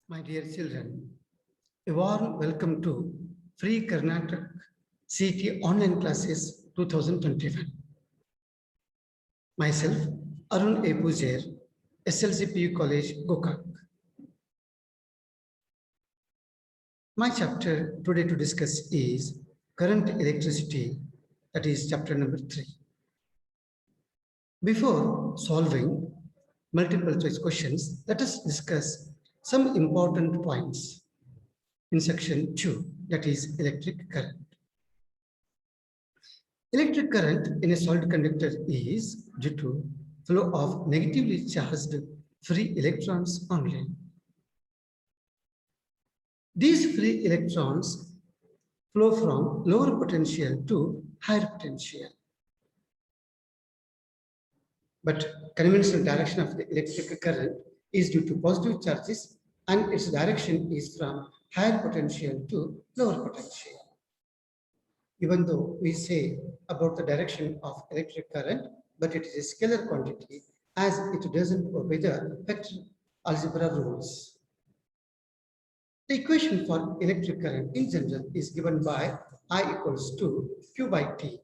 My dear children, a warm welcome to Free Karnataka CET Online Classes 2021. Myself, Arun A. Pujair, SLCPU College, Gokak. My chapter today to discuss is Current Electricity, that is chapter number 3. Before solving multiple choice questions, let us discuss some important points in section 2, that is electric current. Electric current in a solid conductor is due to flow of negatively charged free electrons only. These free electrons flow from lower potential to higher potential. But conventional direction of the electric current is due to positive charges and its direction is from higher potential to lower potential. Even though we say about the direction of electric current, but it is a scalar quantity as it doesn't obey the vector algebra rules. The equation for electric current in general is given by I equals to Q by T.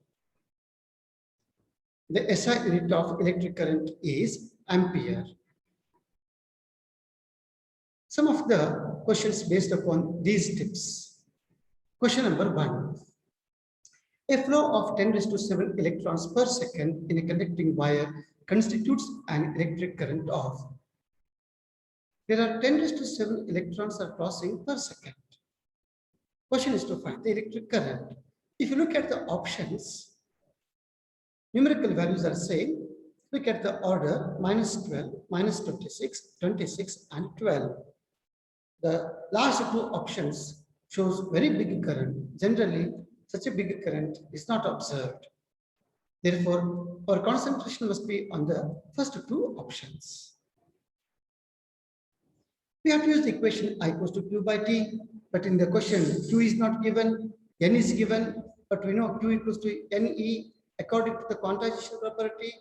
The SI unit of electric current is ampere. Some of the questions based upon these tips. Question number 1. A flow of 10⁷ electrons per second in a conducting wire constitutes an electric current of. There are 10⁷ electrons are crossing per second. Question is to find the electric current. If you look at the options, numerical values are same. Look at the order -12, -26, 26, and 12. The last two options shows very big current. Generally, such a big current is not observed. Therefore, our concentration must be on the first two options. We have to use the equation I equals to Q by T, but in the question, Q is not given, N is given, but we know Q equals to NE according to the quantization property.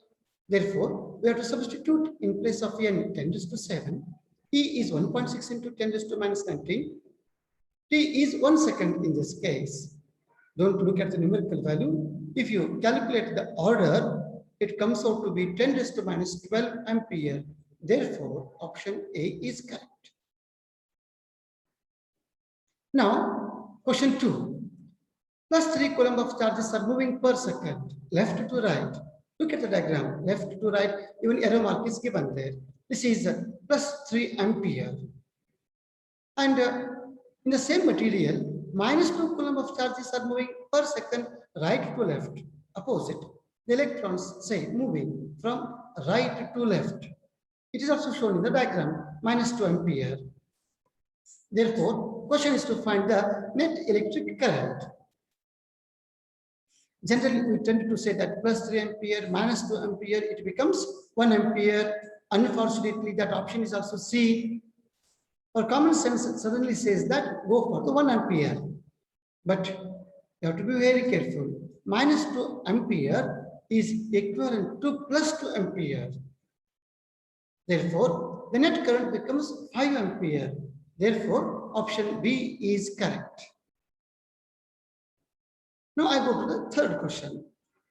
Therefore, we have to substitute in place of N 10⁷, E is 1.6 into 10⁻⁻⁹. T is 1 second in this case. Don't look at the numerical value. If you calculate the order, it comes out to be 10⁻12 ampere. Therefore, option A is correct. Now, question 2. +3 coulomb of charges are moving per second, left to right. Look at the diagram, left to right, even arrow mark is given there. This is +3 ampere. And in the same material, -2 coulomb of charges are moving per second right to left, opposite. The electrons say moving from right to left. It is also shown in the diagram, -2 ampere. Therefore, question is to find the net electric current. Generally, we tend to say that +3 ampere, -2 ampere, it becomes 1 ampere. Unfortunately, that option is also C. Our common sense suddenly says that go for the 1 ampere. But you have to be very careful. -2 ampere is equivalent to +2 ampere. Therefore, the net current becomes 5 ampere. Therefore, option B is correct. Now I go to the third question.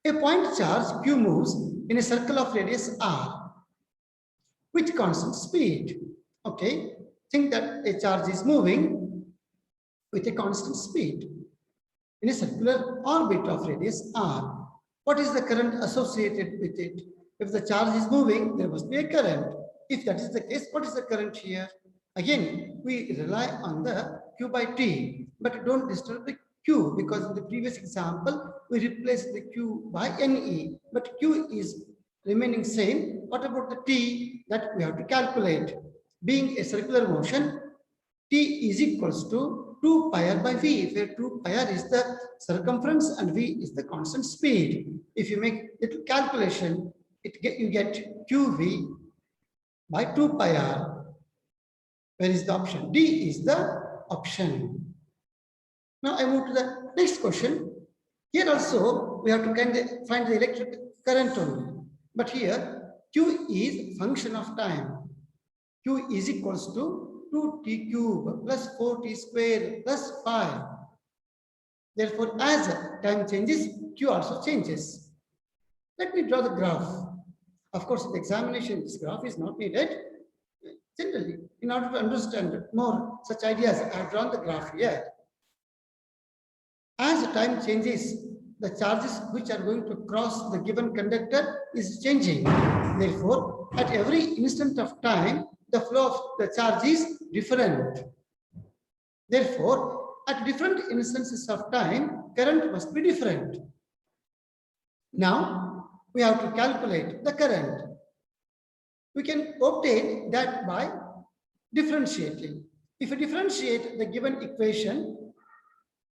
A point charge Q moves in a circle of radius R with constant speed. Okay, think that a charge is moving with a constant speed in a circular orbit of radius R. What is the current associated with it? If the charge is moving, there must be a current. If that is the case, what is the current here? Again, we rely on the Q by T, but don't disturb the Q, because in the previous example, we replaced the Q by NE, but Q is remaining same. What about the T? That we have to calculate. Being a circular motion, T is equals to 2 pi r by V, where 2 pi r is the circumference and V is the constant speed. If you make little calculation, you get QV by 2 pi r. Where is the option? D is the option. Now I move to the next question. Here also we have to find the electric current only. But here Q is function of time. Q is equals to 2t cube plus 4t square plus 5. Therefore, as time changes, q also changes. Let me draw the graph. Of course, the examination, this graph is not needed. Generally, in order to understand more such ideas, I have drawn the graph here. As time changes, the charges which are going to cross the given conductor is changing. Therefore, at every instant of time, the flow of the charge is different. Therefore, at different instances of time, current must be different. Now, we have to calculate the current. We can obtain that by differentiating. If we differentiate the given equation,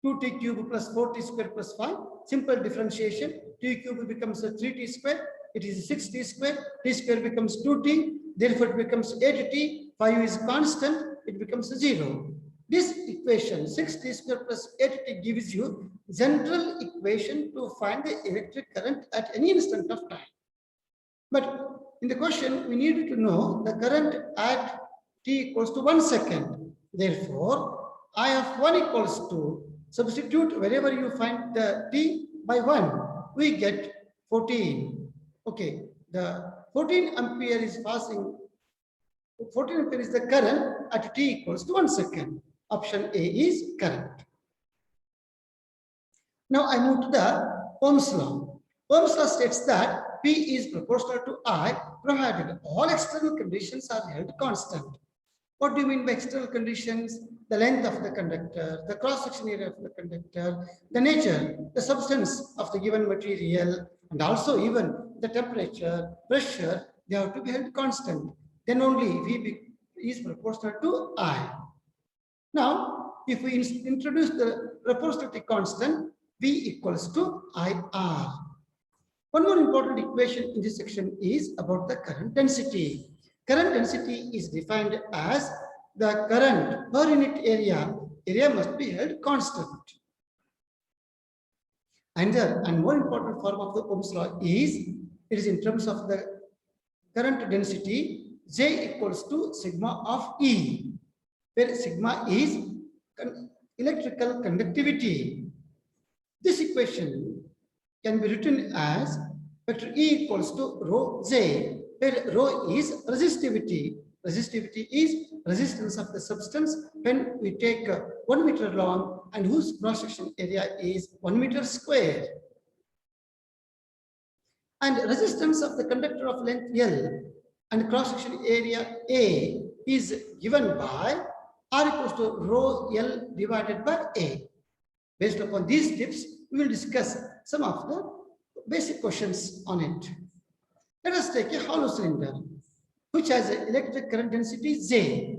2t cube plus 4t square plus 5, simple differentiation, t cube becomes a 3t square, it is 6t square, t square becomes 2t, therefore it becomes 8t, 5 is constant, it becomes 0. This equation, 6t square plus 8t, gives you general equation to find the electric current at any instant of time. But in the question, we need to know the current at t equals to 1 second. Therefore, I of 1 equals to, substitute wherever you find the t by 1, we get 14. Okay, the 14 ampere is passing, 14 ampere is the current at t equals to 1 second. Option A is correct. Now I move to the Ohm's law. Ohm's law states that P is proportional to I, provided all external conditions are held constant. What do you mean by external conditions? The length of the conductor, the cross-section area of the conductor, the nature, the substance of the given material, and also even the temperature, pressure, they have to be held constant. Then only V is proportional to I. Now, if we introduce the proportionality constant, V equals to IR. One more important equation in this section is about the current density. Current density is defined as the current per unit area. Area must be held constant. And more important form of the Ohm's law is, it is in terms of the current density, J equals to sigma of E, where sigma is electrical conductivity. This equation can be written as vector E equals to rho J, where rho is resistivity. Resistivity is resistance of the substance when we take 1 meter long and whose cross-section area is 1 meter square. And resistance of the conductor of length L and cross-section area A is given by R equals to rho L divided by A. Based upon these tips, we will discuss some of the basic questions on it. Let us take a hollow cylinder which has an electric current density J.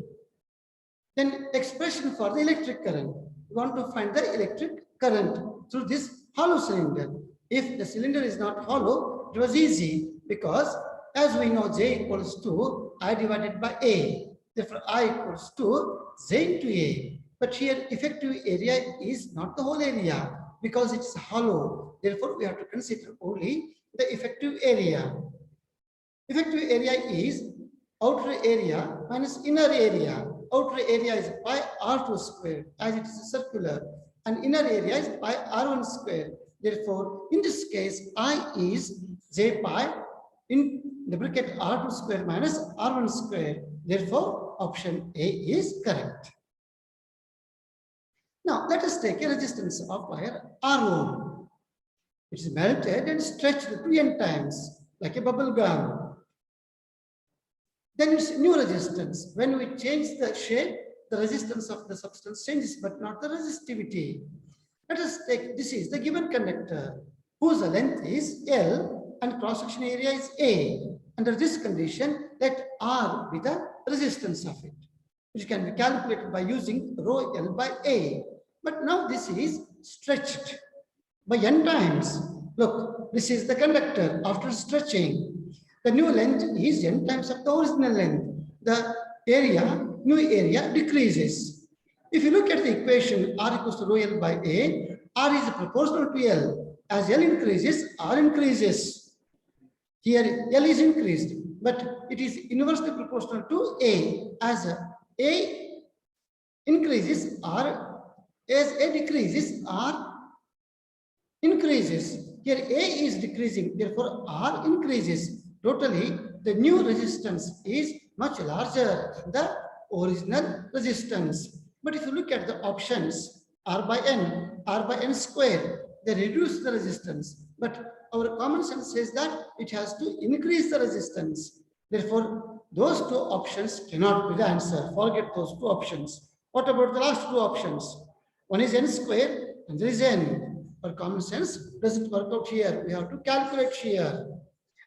Then expression for the electric current. We want to find the electric current through this hollow cylinder. If the cylinder is not hollow, it was easy because as we know J equals to I divided by A. Therefore, I equals to J into A. But here effective area is not the whole area because it's hollow. Therefore, we have to consider only the effective area. Effective area is outer area minus inner area. Outer area is pi R2 square as it is circular, and inner area is pi R1 square. Therefore, in this case, I is J pi in the bracket R2 square minus R1 square. Therefore, option A is correct. Now, let us take a resistance of wire R1. It is melted and stretched 2 n times like a bubble gum. Then it's new resistance. When we change the shape, the resistance of the substance changes, but not the resistivity. Let us take, this is the given conductor, whose length is L and cross-section area is A. Under this condition, let R be the resistance of it, which can be calculated by using rho L by A. But now this is stretched by n times. Look, this is the conductor after stretching. The new length is n times of the original length. The area, new area decreases. If you look at the equation R equals to rho L by A, R is proportional to L. As L increases, R increases. Here L is increased, but it is inversely proportional to A. As A increases or as A decreases or increases. Here A is decreasing, therefore R increases. Totally, the new resistance is much larger than the original resistance. But if you look at the options, R by N square, they reduce the resistance. But our common sense says that it has to increase the resistance. Therefore, those two options cannot be the answer. Forget those two options. What about the last two options? One is N square and there is N. For common sense, doesn't work out here. We have to calculate here.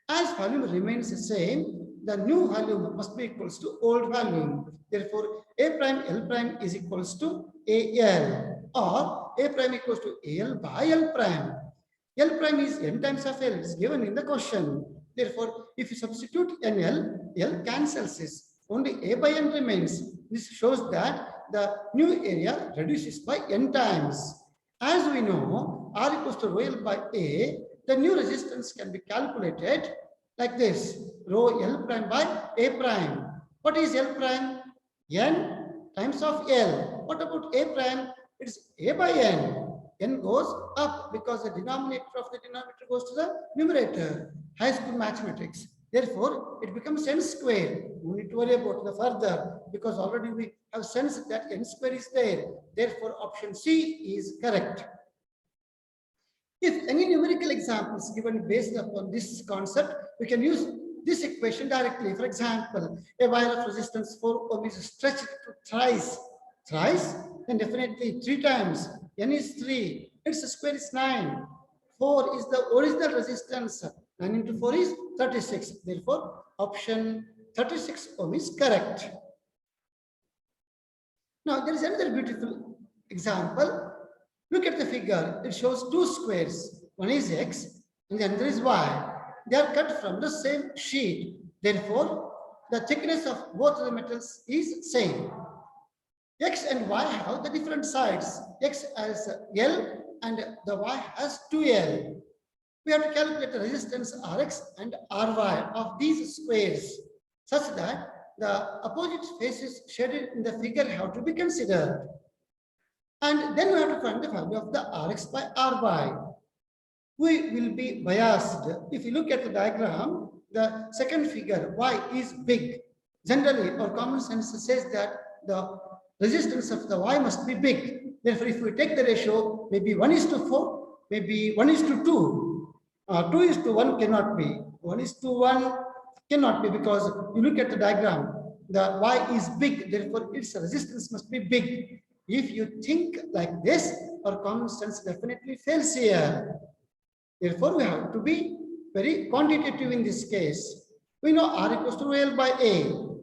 As volume remains the same, the new volume must be equals to old volume. Therefore, A prime L prime is equals to AL, or A prime equals to AL by L prime. L prime is n times of L, is given in the question. Therefore, if you substitute NL, L cancels this. Only A by N remains. This shows that the new area reduces by n times. As we know, R equals to rho L by A, the new resistance can be calculated like this, rho L prime by A prime. What is L prime? N times of L. What about A prime? It's A by N. N goes up because the denominator of the denominator goes to the numerator. High school mathematics. Therefore, it becomes N square. No need to worry about the further because already we have sensed that N square is there. Therefore, option C is correct. If any numerical example is given based upon this concept, we can use this equation directly. For example, a wire of resistance 4 ohm is stretched to thrice, then definitely 3 times. N is 3, its square is 9. 4 is the original resistance. 9 into 4 is 36. Therefore, option 36 ohm is correct. Now, there is another beautiful example. Look at the figure. It shows two squares. One is X and the other is Y. They are cut from the same sheet. Therefore, the thickness of both the metals is same. X and Y have the different sides. X has L and the Y has 2L. We have to calculate the resistance Rx and Ry of these squares such that the opposite faces shaded in the figure have to be considered. And then we have to find the value of the Rx by Ry. We will be biased. If you look at the diagram, the second figure, Y is big. Generally, our common sense says that the resistance of the Y must be big. Therefore, if we take the ratio, maybe 1:4, maybe 1:2. 2:1 cannot be. 1:1 cannot be because you look at the diagram, the Y is big, therefore its resistance must be big. If you think like this, our common sense definitely fails here. Therefore, we have to be very quantitative in this case. We know R equals to rho L by A.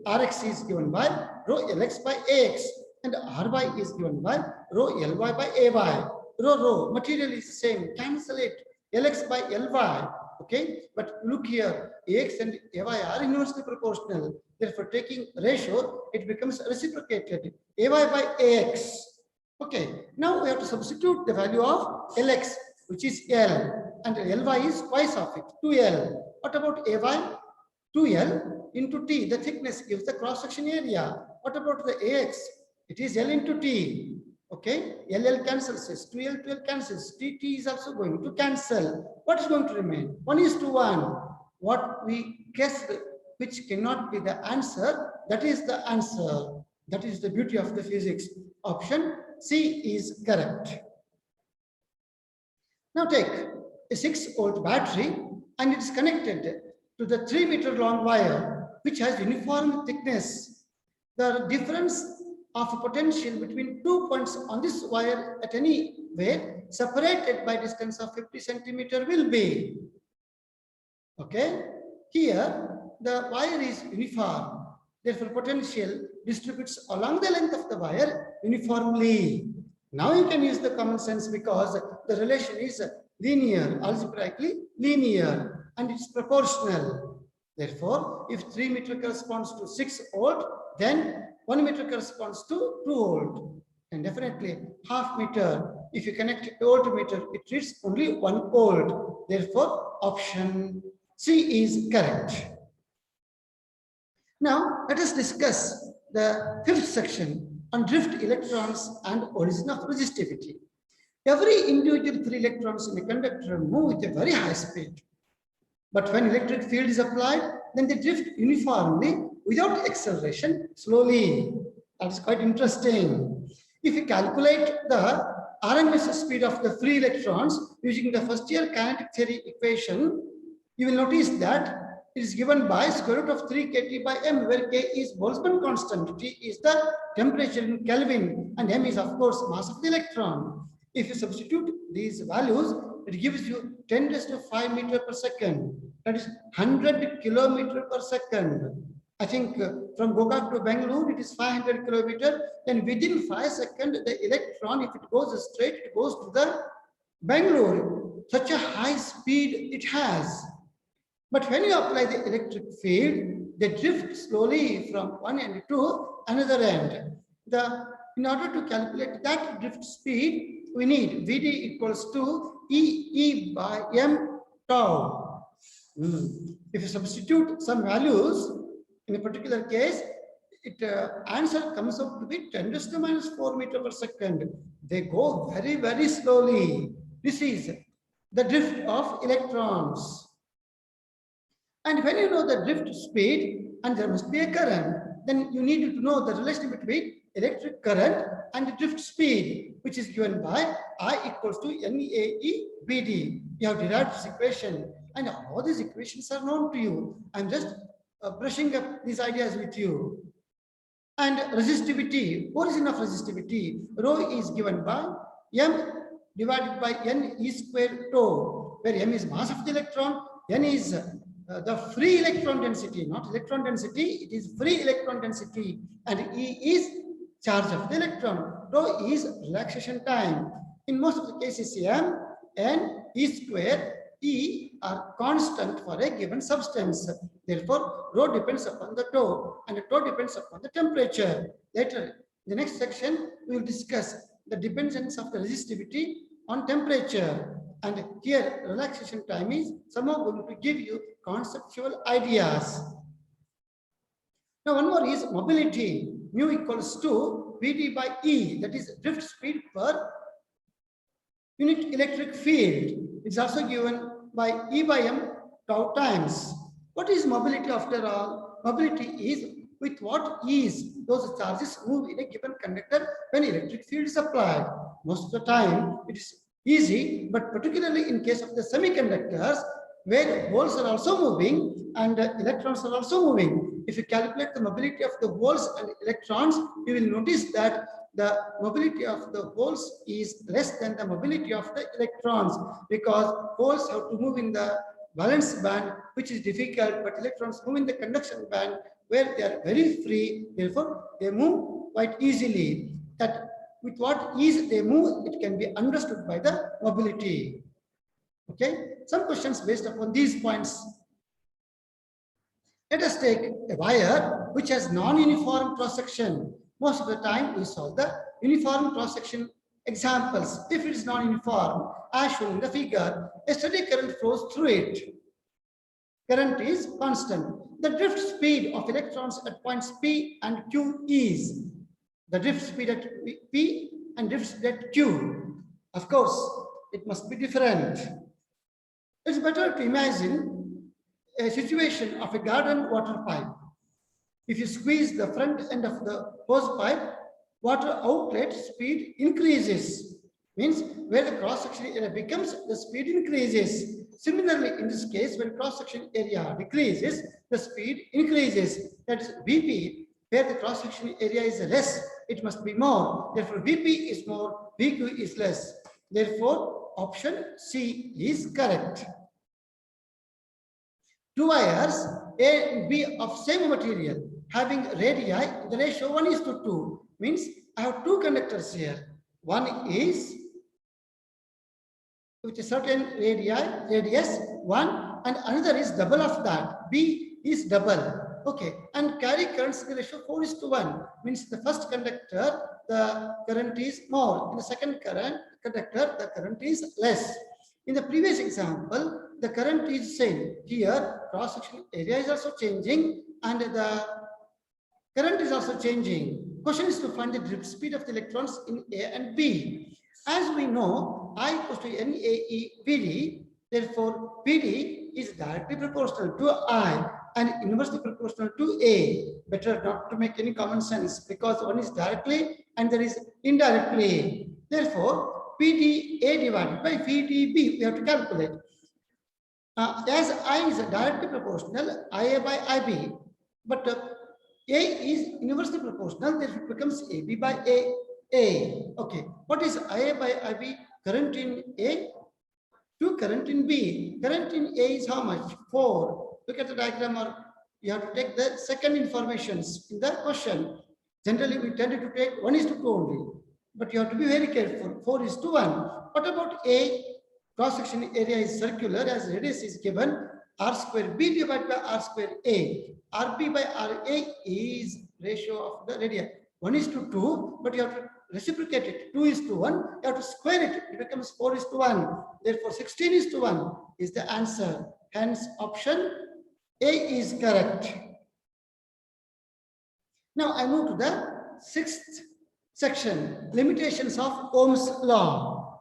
Rx is given by rho Lx by Ax. And Ry is given by rho Ly by Ay. Rho, material is the same. Cancel it. Lx by Ly. Okay. But look here. Ax and Ay are inversely proportional. Therefore, taking ratio, it becomes reciprocated. Ay by Ax. Okay. Now we have to substitute the value of Lx, which is L. And Ly is twice of it, 2L. What about Ay? 2L into T, the thickness gives the cross-section area. What about the Ax? It is L into T. Okay, LL cancels this, 2L cancels, T is also going to cancel. What is going to remain? 1:1. What we guessed, which cannot be the answer, that is the answer. That is the beauty of the physics. Option C is correct. Now take a 6-volt battery and it is connected to the 3-meter long wire which has uniform thickness. The difference of potential between 2 points on this wire at any way separated by distance of 50 centimeter will be. Okay, here the wire is uniform, therefore potential distributes along the length of the wire uniformly. Now you can use the common sense because the relation is linear, algebraically linear, and it's proportional. Therefore, if 3 meter corresponds to 6 volt, then 1 meter corresponds to 2 volt. And definitely half meter, if you connect voltmeter, it reads only 1 volt. Therefore, option C is correct. Now, let us discuss the 5th section on drift electrons and origin of resistivity. Every individual free electrons in a conductor move with a very high speed. But when electric field is applied, then they drift uniformly without acceleration slowly. That's quite interesting. If you calculate the RMS speed of the free electrons using the first year kinetic theory equation, you will notice that it is given by square root of 3 kT by m, where k is Boltzmann constant, T is the temperature in Kelvin, and m is of course mass of the electron. If you substitute these values, it gives you 10 raised to 5 meter per second. That is 100 kilometer per second. I think from Gokak to Bangalore, it is 500 kilometer. Then within 5 seconds, the electron, if it goes straight, it goes to the Bangalore. Such a high speed it has. But when you apply the electric field, they drift slowly from one end to another end. In order to calculate that drift speed, we need Vd equals to E by m tau. If you substitute some values, in a particular case, answer comes out to be 10 raised to minus 4 meter per second. They go very, very slowly. This is the drift of electrons. And when you know the drift speed and there must be a current, then you need to know the relation between electric current and the drift speed, which is given by I equals to NAE/BD. You have derived this equation, and all these equations are known to you. I'm just brushing up these ideas with you. And resistivity, origin of resistivity, rho is given by m divided by n e square tau, where m is mass of the electron, n is the free electron density, not electron density, it is free electron density, and E is charge of the electron. Rho is relaxation time. In most of the cases, m, n, e square, E are constant for a given substance. Therefore, rho depends upon the tau, and the tau depends upon the temperature. Later, in the next section, we will discuss the dependence of the resistivity on temperature. And here, relaxation time is somehow going to give you conceptual ideas. Now, one more is mobility. Mu equals to Vd by E, that is drift speed per unit electric field. It's also given by E by m tau times. What is mobility after all? Mobility is with what ease those charges move in a given conductor when electric field is applied. Most of the time, it is easy, but particularly in case of the semiconductors, where holes are also moving and electrons are also moving. If you calculate the mobility of the holes and electrons, you will notice that the mobility of the holes is less than the mobility of the electrons, because holes have to move in the valence band, which is difficult, but electrons move in the conduction band where they are very free. Therefore, they move quite easily. That with what ease they move, it can be understood by the mobility. Okay, some questions based upon these points. Let us take a wire which has non-uniform cross-section. Most of the time we solve the uniform cross-section examples. If it is non-uniform, as shown in the figure, a steady current flows through it. Current is constant. The drift speed of electrons at points P and Q is the drift speed at P and drift speed at Q. Of course, it must be different. It's better to imagine a situation of a garden water pipe. If you squeeze the front end of the hose pipe, water outlet speed increases. Means where the cross-section area becomes, the speed increases. Similarly, in this case, when cross-section area decreases, the speed increases. That is Vp, where the cross-section area is less, it must be more. Therefore, Vp is more, Vq is less. Therefore, option C is correct. Two wires, A and B of same material, having radii, the ratio 1:2. Means I have two conductors here. One is with a certain radius 1, and another is double of that. B is double. Okay, and carry currents in the ratio 4:1. Means the first conductor, the current is more. In the second conductor, the current is less. In the previous example, the current is same. Here, cross-section area is also changing, and the Current is also changing. Question is to find the drift speed of the electrons in A and B. As we know, I equals to NAE therefore PD is directly proportional to I and inversely proportional to A. Better not to make any common sense because one is directly and there is indirectly. Therefore, PDA divided by PDB, we have to calculate. As I is directly proportional, IA by IB, but A is inversely proportional, therefore it becomes AB by A. Okay, what is IA by IB? Current in A to current in B. Current in A is how much? 4. Look at the diagram, or you have to take the second informations in the question. Generally, we tend to take 1:2 only, but you have to be very careful. 4:1. What about A? Cross-section area is circular as radius is given. R square B divided by R square A. RB by RA is ratio of the radii. 1:2, but you have to reciprocate it. 2:1. You have to square it. It becomes 4:1. Therefore, 16:1 is the answer. Hence, option A is correct. Now, I move to the 6th section, limitations of Ohm's law.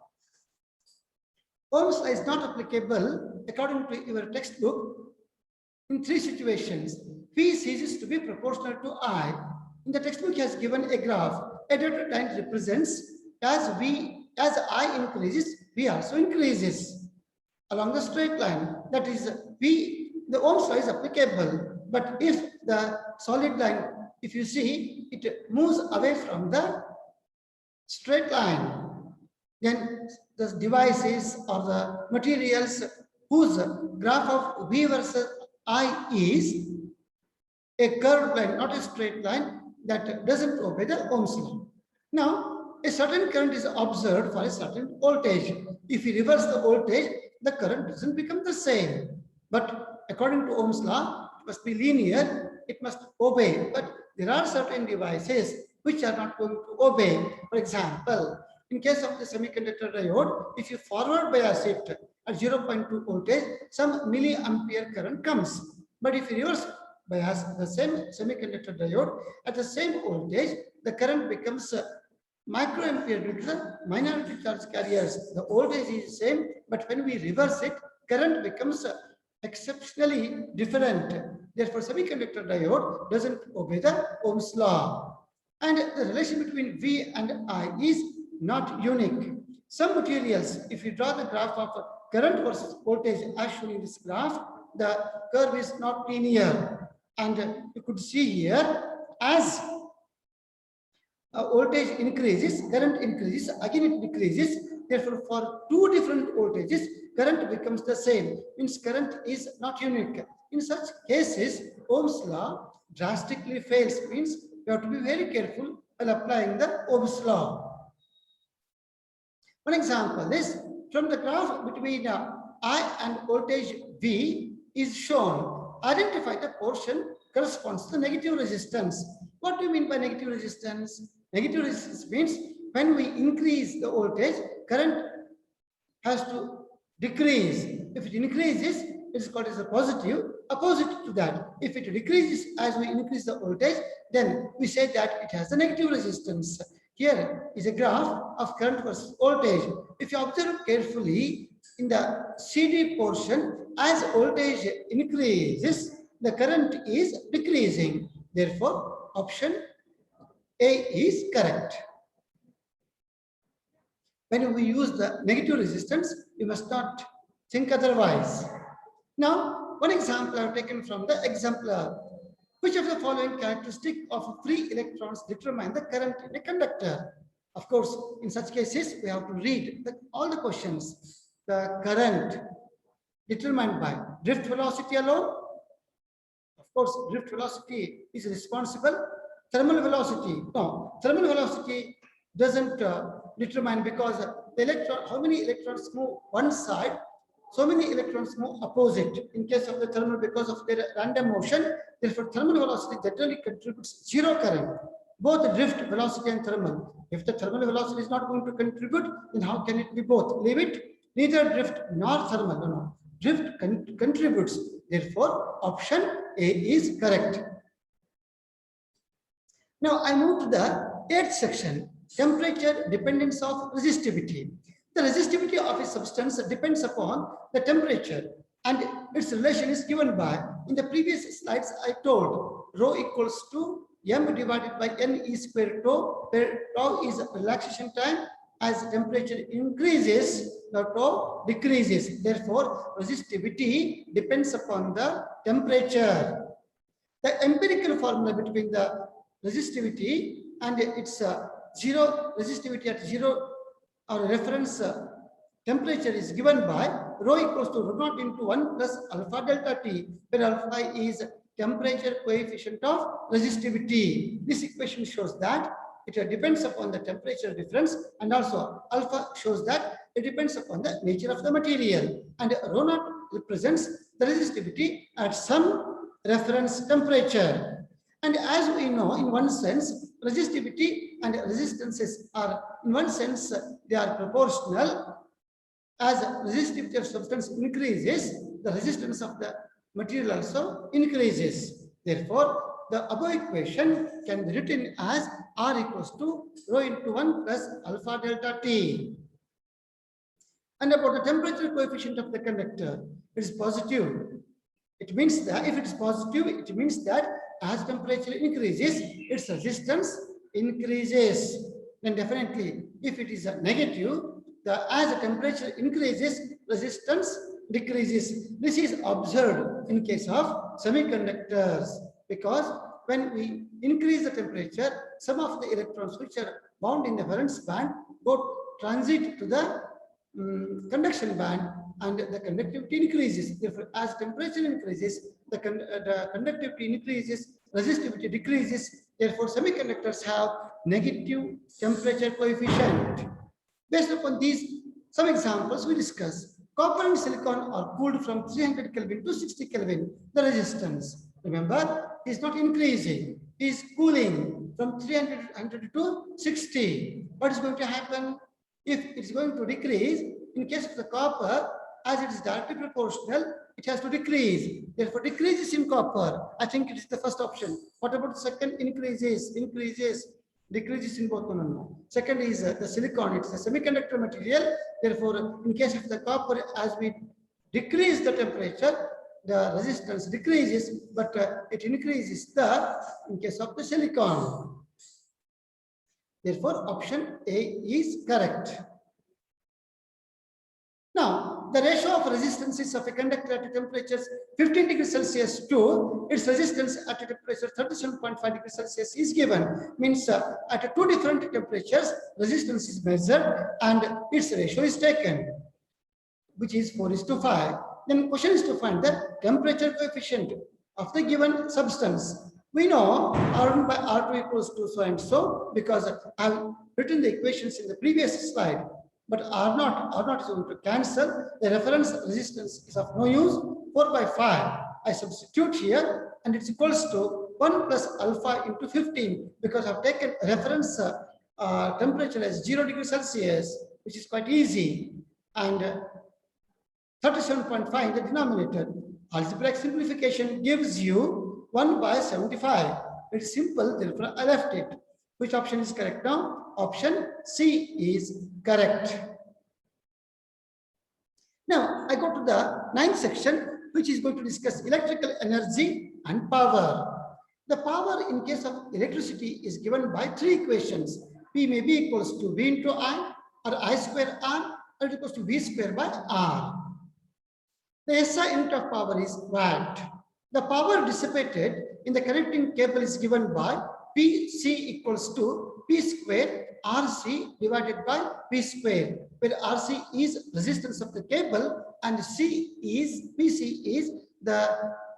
Ohm's law is not applicable according to your textbook in 3 situations. V ceases to be proportional to I. In the textbook, has given a graph. A dotted line represents as I increases, V also increases along the straight line. That is, the Ohm's law is applicable. But if the solid line, if you see, it moves away from the straight line, then the devices or the materials whose graph of V versus I is a curved line, not a straight line, that doesn't obey the Ohm's law. Now, a certain current is observed for a certain voltage. If we reverse the voltage, the current doesn't become the same. But according to Ohm's law, it must be linear, it must obey. But there are certain devices which are not going to obey. For example, in case of the semiconductor diode, if you forward bias it at 0.2 voltage, some milliampere current comes. But if you reverse bias the same semiconductor diode at the same voltage, the current becomes microampere due to the minority charge carriers. The voltage is the same, but when we reverse it, current becomes exceptionally different. Therefore, semiconductor diode doesn't obey the Ohm's law. And the relation between V and I is not unique. Some materials, if you draw the graph of current versus voltage as shown in this graph, the curve is not linear. And you could see here, as voltage increases, current increases, again it decreases. Therefore, for 2 different voltages, current becomes the same. Means current is not unique. In such cases, Ohm's law drastically fails. Means you have to be very careful while applying the Ohm's law. One example is from the graph between I and voltage V is shown. Identify the portion corresponds to the negative resistance. What do you mean by negative resistance? Negative resistance means when we increase the voltage, current has to decrease. If it increases, it is called as a positive. Opposite to that, if it decreases as we increase the voltage, then we say that it has a negative resistance. Here is a graph of current versus voltage. If you observe carefully, in the CD portion, as voltage increases, the current is decreasing. Therefore, option A is correct. When we use the negative resistance, we must not think otherwise. Now, one example I have taken from the exemplar. Which of the following characteristic of free electrons determine the current in a conductor? Of course, in such cases, we have to read all the questions. The current determined by drift velocity alone. Of course, drift velocity is responsible. Thermal velocity, no, thermal velocity doesn't determine because the electron, how many electrons move one side, so many electrons move opposite. In case of the thermal, because of their random motion, therefore thermal velocity generally contributes 0 current. Both drift velocity and thermal. If the thermal velocity is not going to contribute, then how can it be both? Leave it. Neither drift nor thermal. No. Drift contributes. Therefore, option A is correct. Now I move to the 8th section, temperature dependence of resistivity. The resistivity of a substance depends upon the temperature and its relation is given by, in the previous slides I told, rho equals to m divided by n e square tau, where tau is relaxation time. As temperature increases, the tau decreases. Therefore, resistivity depends upon the temperature. The empirical formula between the resistivity and its zero resistivity at zero or reference temperature is given by rho equals to rho naught into 1 plus alpha delta T, where alpha is temperature coefficient of resistivity. This equation shows that it depends upon the temperature difference, and also alpha shows that it depends upon the nature of the material, and rho naught represents the resistivity at some reference temperature. And as we know, in one sense, resistivity and resistances are, in one sense, they are proportional. As resistivity of substance increases, the resistance of the material also increases. Therefore, the above equation can be written as R equals to rho into 1 plus alpha delta T. And about the temperature coefficient of the conductor, it is positive. It means that if it is positive, it means that as temperature increases, its resistance increases. Then definitely, if it is a negative, as the temperature increases, resistance decreases. This is observed in case of semiconductors, because when we increase the temperature, some of the electrons which are bound in the valence band go transit to the conduction band, and the conductivity increases. Therefore, as temperature increases, the conductivity increases, resistivity decreases. Therefore, semiconductors have negative temperature coefficient. Based upon these, some examples we discuss. Copper and silicon are cooled from 300 Kelvin to 60 Kelvin. The resistance, remember, is not increasing, is cooling from 300 to 60. What is going to happen? If it's going to decrease, in case of the copper, as it is directly proportional, it has to decrease. Therefore, decreases in copper. I think it is the first option. What about the second? Increases, decreases in both. No. Second is the silicon. It's a semiconductor material. Therefore, in case of the copper, as we decrease the temperature, the resistance decreases, but it increases in case of the silicon. Therefore, option A is correct. Now, the ratio of resistances of a conductor at temperatures 15 degrees Celsius to its resistance at a temperature 37.5 degrees Celsius is given. Means at two different temperatures, resistance is measured and its ratio is taken, which is 4:5. Then question is to find the temperature coefficient of the given substance. We know R1 by R2 equals to so and so, because I have written the equations in the previous slide. But R0 is going to cancel. The reference resistance is of no use. 4 by 5. I substitute here, and it's equals to 1 plus alpha into 15, because I've taken reference temperature as 0 degrees Celsius, which is quite easy. And 37.5 in the denominator. Algebraic simplification gives you 1 by 75. It's simple, therefore I left it. Which option is correct now? Option C is correct. Now I go to the 9th section, which is going to discuss electrical energy and power. The power in case of electricity is given by three equations. P may be equals to V into I, or I square R, or it equals to V square by R. The SI unit of power is watt. The power dissipated in the connecting cable is given by PC equals to P square RC divided by P square, where RC is resistance of the cable and PC is the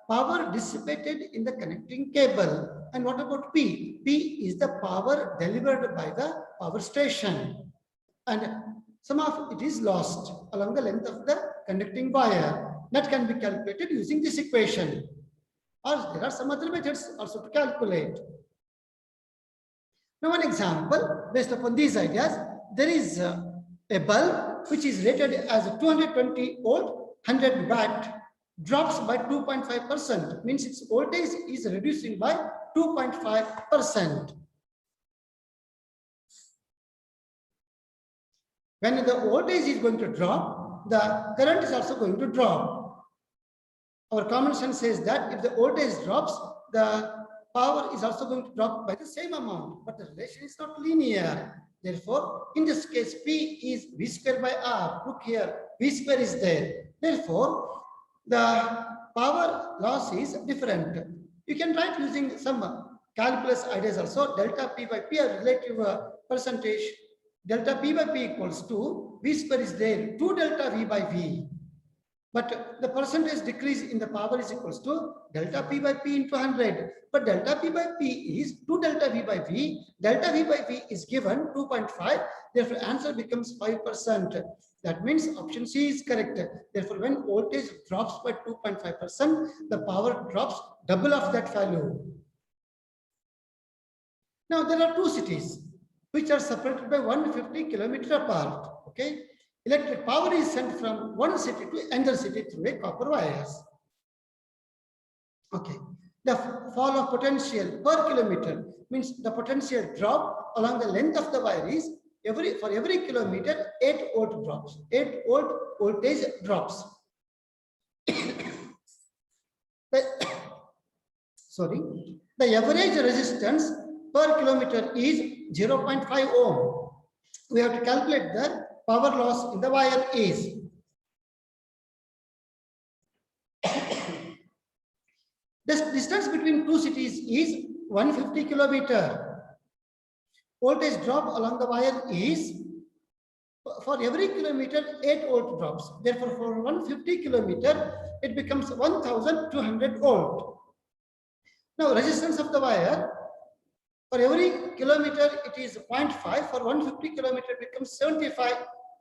power dissipated in the connecting cable. And what about P? P is the power delivered by the power station, and some of it is lost along the length of the conducting wire. That can be calculated using this equation, or there are some other methods also to calculate. Now, one example based upon these ideas, there is a bulb which is rated as 220 volt, 100 watt, drops by 2.5%, means its voltage is reducing by 2.5%. When the voltage is going to drop, the current is also going to drop. Our common sense says that if the voltage drops, the power is also going to drop by the same amount, but the relation is not linear. Therefore, in this case, P is V square by R. Look here, V square is there. Therefore, the power loss is different. You can write using some calculus ideas also. Delta P by P, a relative percentage. Delta P by P equals to V square is there, 2 delta V by V. But the percentage decrease in the power is equals to delta P by P into 100. But delta P by P is 2 delta V by V. Delta V by V is given 2.5. Therefore, answer becomes 5%. That means option C is correct. Therefore, when voltage drops by 2.5%, the power drops double of that value. Now, there are two cities which are separated by 150 kilometers apart. Okay. Electric power is sent from one city to another city through a copper wires. Okay. The fall of potential per kilometer means the potential drop along the length of the wire is for every kilometer 8 volt drops. 8 volt voltage drops. The average resistance per kilometer is 0.5 ohm. We have to calculate the power loss in the wire is. The distance between two cities is 150 kilometer. Voltage drop along the wire is, for every kilometer 8 volt drops. Therefore, for 150 kilometer, it becomes 1200 volt. Now, resistance of the wire, for every kilometer it is 0.5, for 150 kilometer it becomes 75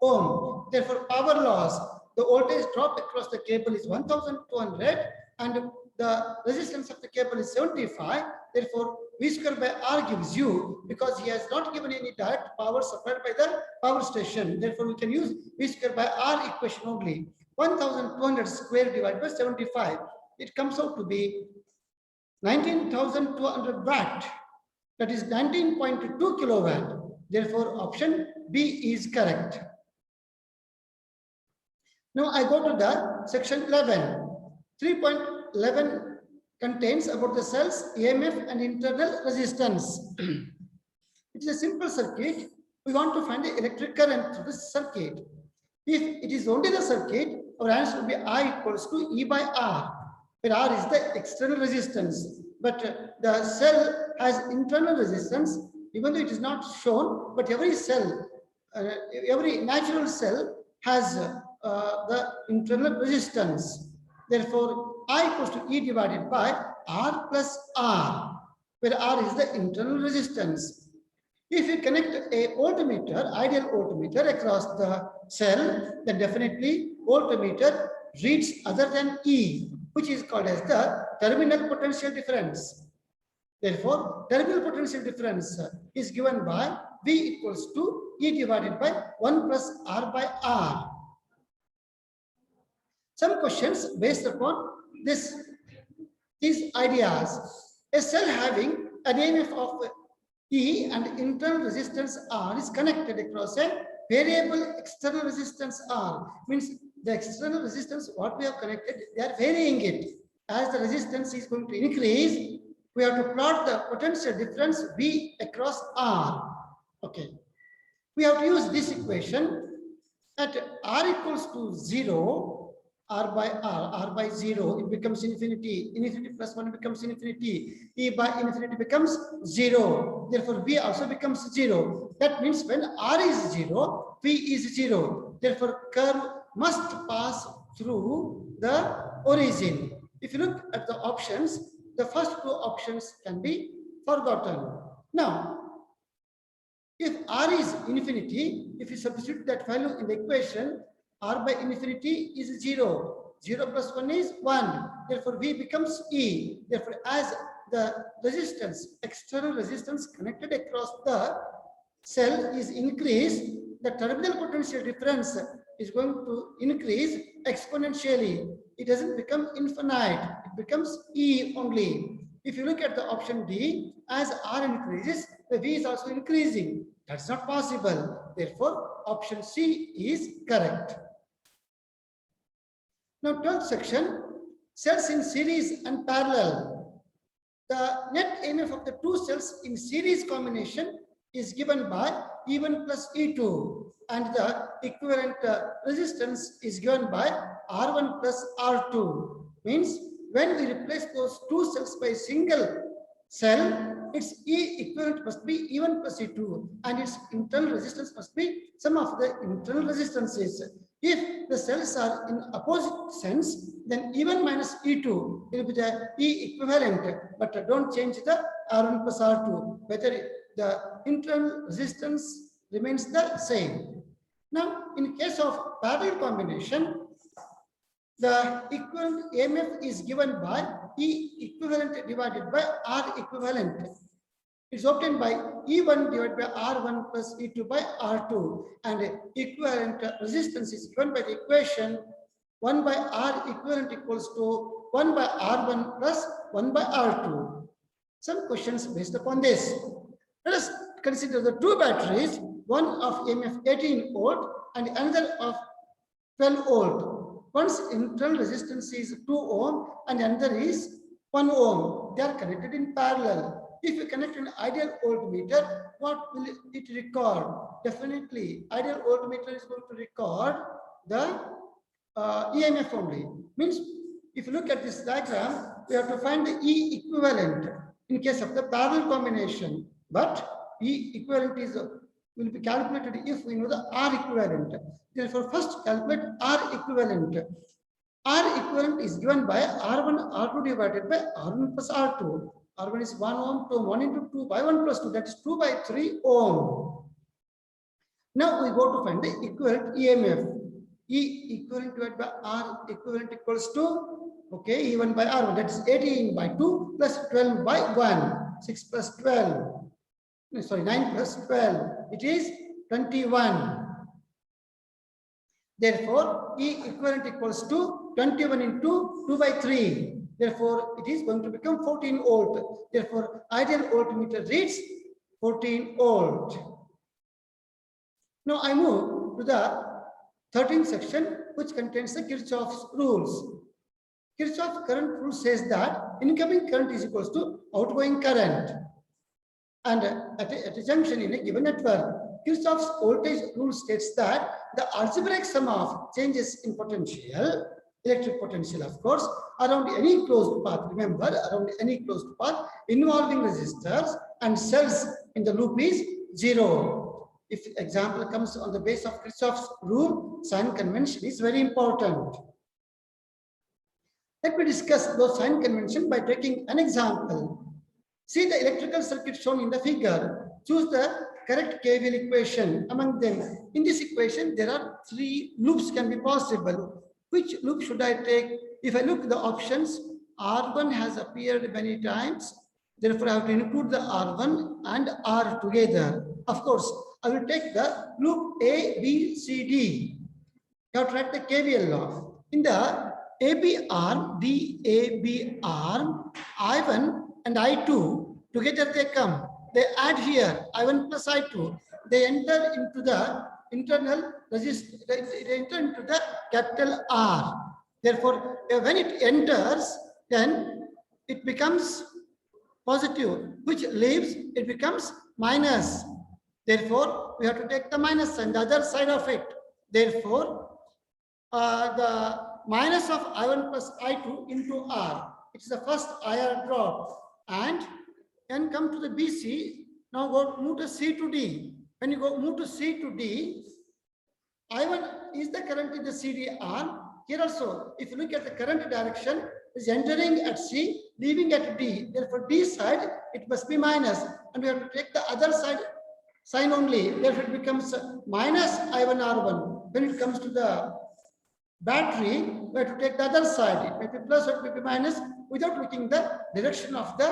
ohm. Therefore, power loss, the voltage drop across the cable is 1200 and the resistance of the cable is 75. Therefore, V square by R gives you, because he has not given any direct power supplied by the power station. Therefore, we can use V square by R equation only. 1200 square divided by 75. It comes out to be 19,200 watt. That is 19.2 kilowatt. Therefore, option B is correct. Now I go to the section 11. 3.11 contains about the cells, EMF and internal resistance. It is a simple circuit. We want to find the electric current through this circuit. If it is only the circuit, our answer will be I equals to E by R, where R is the external resistance. But the cell has internal resistance, even though it is not shown, but every cell, every natural cell has the internal resistance. Therefore, I equals to E divided by R plus R, where R is the internal resistance. If you connect a voltmeter, ideal voltmeter across the cell, then definitely voltmeter reads other than E, which is called as the terminal potential difference. Therefore, terminal potential difference is given by V equals to E divided by 1 plus R by R. Some questions based upon these ideas. A cell having an EMF of E and internal resistance R is connected across a variable external resistance R. Means the external resistance, what we have connected, they are varying it. As the resistance is going to increase, we have to plot the potential difference V across R. Okay. We have to use this equation at R equals to 0. R by 0, it becomes infinity. Infinity plus 1 becomes infinity. E by infinity becomes 0. Therefore, V also becomes 0. That means when R is 0, V is 0. Therefore, curve must pass through the origin. If you look at the options, the first two options can be forgotten. Now, if R is infinity, if you substitute that value in the equation, R by infinity is 0. 0 plus 1 is 1. Therefore, V becomes E. Therefore, as the resistance, external resistance connected across the cell is increased, the terminal potential difference is going to increase exponentially. It doesn't become infinite. It becomes E only. If you look at the option D, as R increases, the V is also increasing. That's not possible. Therefore, option C is correct. Now, 12th section, cells in series and parallel. The net EMF of the two cells in series combination is given by E1 plus E2, and the equivalent resistance is given by R1 plus R2. Means when we replace those two cells by a single cell, its E equivalent must be E1 plus E2, and its internal resistance must be sum of the internal resistances. If the cells are in opposite sense, then E1 minus E2 will be the E equivalent, but don't change the R1 plus R2, whether the internal resistance remains the same. Now, in case of parallel combination, the equivalent EMF is given by E equivalent divided by R equivalent. It's obtained by E1 divided by R1 plus E2 by R2, and equivalent resistance is given by the equation 1 by R equivalent equals to 1 by R1 plus 1 by R2. Some questions based upon this. Let us consider the two batteries, one of EMF 18 volt and another of 12 volt. One's internal resistance is 2 ohm and another is 1 ohm. They are connected in parallel. If you connect an ideal voltmeter, what will it record? Definitely, ideal voltmeter is going to record the EMF only. Means, if you look at this diagram, we have to find the E equivalent in case of the parallel combination. But E equivalent is will be calculated if we know the R equivalent. Therefore, first calculate R equivalent. R equivalent is given by R1, R2 divided by R1 plus R2. R1 is 1 ohm, so 1 into 2 by 1 plus 2, that is 2 by 3 ohm. Now we go to find the equivalent EMF. E equivalent divided by R equivalent equals to, okay, E1 by R1, that is 18 by 2 plus 12 by 1, 6 plus 12. Sorry, 9 plus 12, it is 21. Therefore, E equivalent equals to 21 into 2 by 3. Therefore, it is going to become 14 volt. Therefore, ideal voltmeter reads 14 volt. Now, I move to the 13th section, which contains the Kirchhoff's rules. Kirchhoff's current rule says that incoming current is equals to outgoing current. And at a junction in a given network, Kirchhoff's voltage rule states that the algebraic sum of changes in potential, electric potential of course, around any closed path, remember, around any closed path involving resistors and cells in the loop is 0. If example comes on the base of Kirchhoff's rule, sign convention is very important. Let me discuss those sign convention by taking an example. See the electrical circuit shown in the figure. Choose the correct KVL equation among them. In this equation, there are 3 loops can be possible. Which loop should I take? If I look at the options, R1 has appeared many times. Therefore, I have to include the R1 and R together. Of course, I will take the loop A, B, C, D. You have to write the KVL law. In the AB arm, DAB arm, I1 and I2, together they come. They add here, I1 plus I2. They enter into the internal resistance, they enter into the capital R. Therefore, when it enters, then it becomes positive, which leaves, it becomes minus. Therefore, we have to take the minus sign, the other side of it. Therefore, the minus of I1 plus I2 into R. It's the first IR drop. And then come to the BC. Now go move to C to D. When you go move to C to D, I1 is the current in the CD arm. Here also, if you look at the current direction, is entering at C, leaving at D. Therefore, D side, it must be minus. And we have to take the other side sign only. Therefore, it becomes minus I1 R1. When it comes to the battery, we have to take the other side. It may be plus or it may be minus without looking the direction of the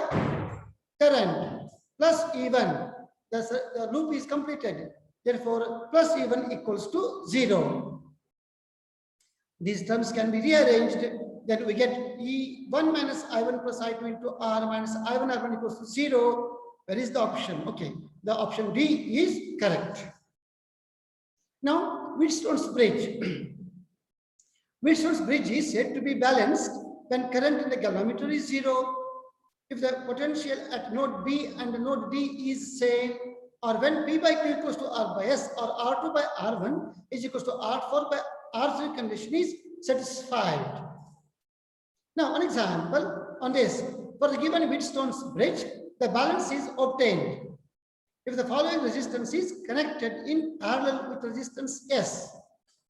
current. Plus E1. The loop is completed. Therefore, plus E1 equals to 0. These terms can be rearranged. Then we get E1 minus I1 plus I2 into R minus I1 R1 equals to 0. Where is the option? Okay, the option D is correct. Now, Wheatstone's bridge. Wheatstone's bridge is said to be balanced when current in the galvanometer is 0, if the potential at node B and node D is same, or when P by Q equals to R by S or R2 by R1 is equals to R4 by R3 condition is satisfied. Now, an example on this. For the given Wheatstone's bridge, the balance is obtained if the following resistance is connected in parallel with resistance S.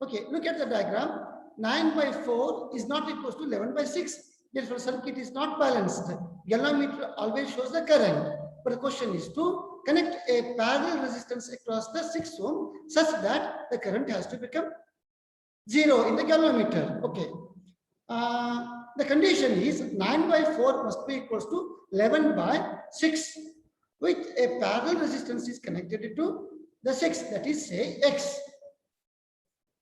Okay, look at the diagram. 9 by 4 is not equal to 11 by 6. Therefore, circuit is not balanced. Galvanometer always shows the current. But the question is to connect a parallel resistance across the 6 ohm such that the current has to become 0 in the galvanometer. Okay. The condition is 9 by 4 must be equal to 11 by 6, with a parallel resistance is connected to the 6, that is say X.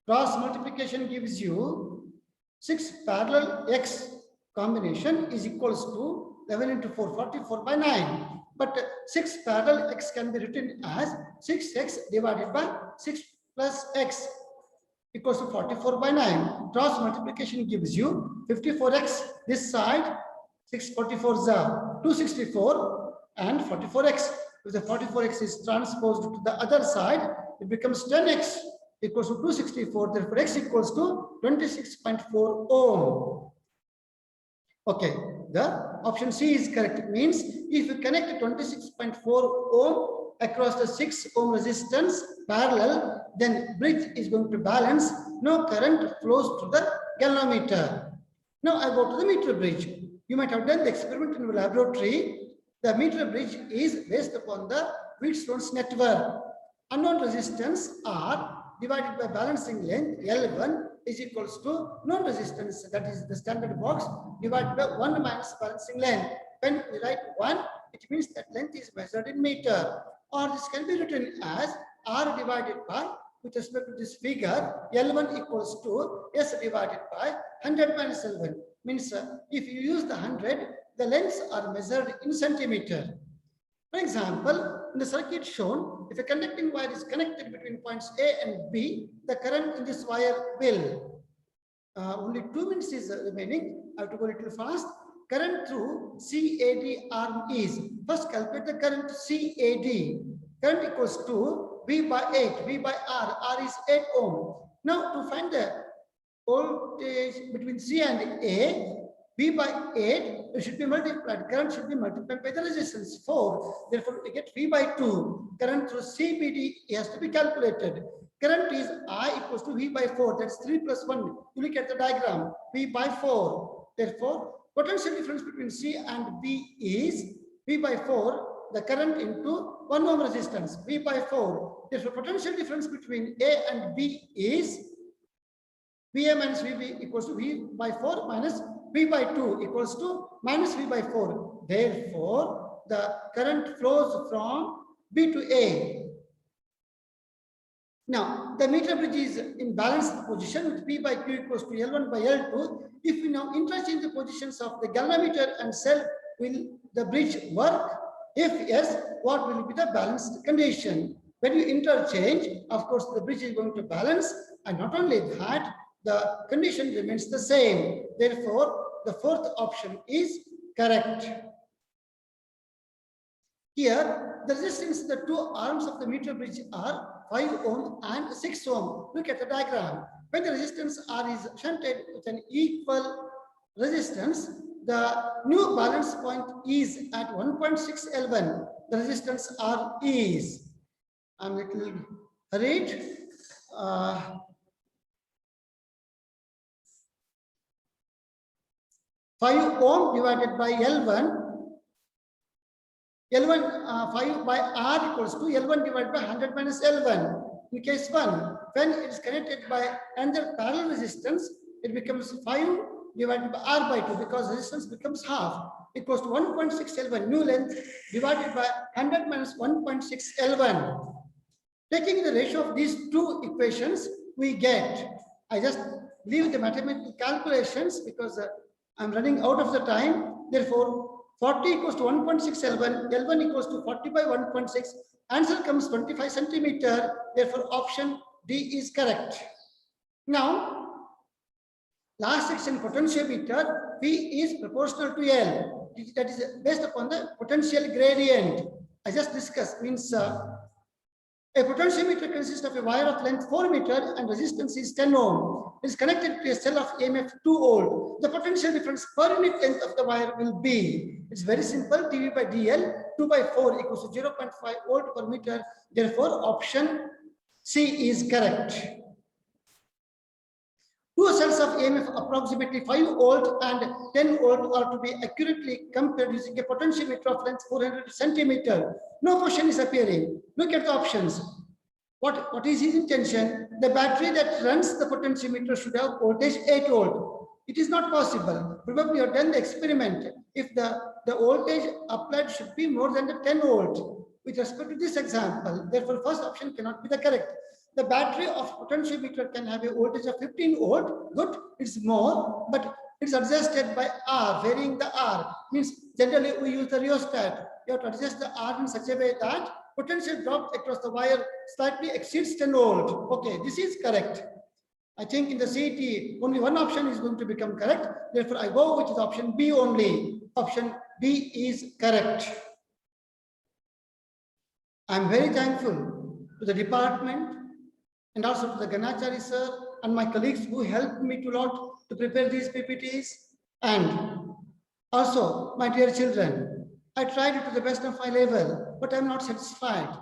Cross multiplication gives you 6 parallel X combination is equals to 11 into 4, 44 by 9. But 6 parallel X can be written as 6X divided by 6 plus X equals to 44 by 9. Cross multiplication gives you 54X this side, 644s are 264 and 44X. If the 44X is transposed to the other side, it becomes 10X equals to 264. Therefore, X equals to 26.4 ohm. Okay, the option C is correct. It means if you connect 26.4 ohm across the 6 ohm resistance parallel, then bridge is going to balance. No current flows through the galvanometer. Now I go to the meter bridge. You might have done the experiment in the laboratory. The meter bridge is based upon the Wheatstone's network. Unknown resistance R divided by balancing length L1 is equals to known resistance, that is the standard box, divided by 1 minus balancing length. When we write 1, it means that length is measured in meter. Or this can be written as R divided by, with respect to this figure, L1 equals to S divided by 100 minus L1. Means if you use the 100, the lengths are measured in centimeter. For example, in the circuit shown, if a conducting wire is connected between points A and B, the current in this wire will. Only 2 minutes is remaining. I have to go a little fast. Current through CAD arm is, first calculate the current CAD. Current equals to V by 8, V by R is 8 ohm. Now to find the voltage between C and A, V by 8 it should be multiplied. Current should be multiplied by the resistance 4. Therefore, we get V by 2. Current through CBD has to be calculated. Current is I equals to V by 4. That's 3 plus 1. You look at the diagram. V by 4. Therefore, potential difference between C and B is V by 4. The current into 1 ohm resistance. V by 4. Therefore, potential difference between A and B is VA minus VB equals to V by 4 minus V by 2 equals to minus V by 4. Therefore, the current flows from B to A. Now, the meter bridge is in balanced position with P by Q equals to L1 by L2. If we now interchange the positions of the galvanometer and cell, will the bridge work? If yes, what will be the balanced condition? When you interchange, of course, the bridge is going to balance, and not only that, the condition remains the same. Therefore, the fourth option is correct. Here, the resistance, the 2 arms of the meter bridge are 5 ohm and 6 ohm. Look at the diagram. When the resistance R is shunted with an equal resistance, the new balance point is at 1.6 L1. The resistance R is, I'm a little hurried. 5 ohm divided by L1. L1 5 by R equals to L1 divided by 100 minus L1. In case 1, when it is connected by another parallel resistance, it becomes 5 divided by R by 2 because resistance becomes half. Equals to 1.6 L1 new length divided by 100 minus 1.6 L1. Taking the ratio of these 2 equations, we get, I just leave the mathematical calculations because I'm running out of the time. Therefore, 40 equals to 1.6 L1, L1 equals to 40 by 1.6. Answer comes 25 centimeter. Therefore, option D is correct. Now, last section, potentiometer, P is proportional to L. That is based upon the potential gradient. I just discussed, means a potentiometer consists of a wire of length 4 meter and resistance is 10 ohm. It is connected to a cell of EMF 2 volt. The potential difference per unit length of the wire will be, it's very simple, dV by dL, 2 by 4 equals to 0.5 volt per meter. Therefore, option C is correct. Two cells of EMF approximately 5 volt and 10 volt are to be accurately compared using a potentiometer of length 400 centimeter. No question is appearing. Look at the options. What is his intention? The battery that runs the potentiometer should have voltage 8 volt. It is not possible. Probably you have done the experiment. If the voltage applied should be more than the 10 volt. With respect to this example, therefore, first option cannot be the correct. The battery of potentiometer can have a voltage of 15 volt. Good, it's more, but it's adjusted by R, varying the R. Means generally we use the rheostat. You have to adjust the R in such a way that potential drop across the wire slightly exceeds 10 volt. Okay, this is correct. I think in the CET, only one option is going to become correct. Therefore, I go with the option B only. Option B is correct. I'm very thankful to the department and also to the Ganachari sir and my colleagues who helped me a lot to prepare these PPTs. And also, my dear children, I tried it to the best of my level, but I'm not satisfied.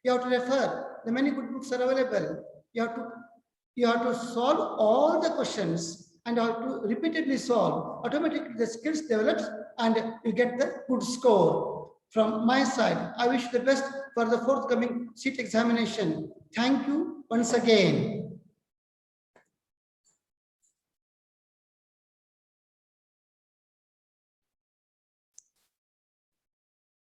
You have to refer. The many good books are available. You have to solve all the questions and you have to repeatedly solve. Automatically, the skills develops and you get the good score. From my side, I wish the best for the forthcoming seat examination. Thank you once again.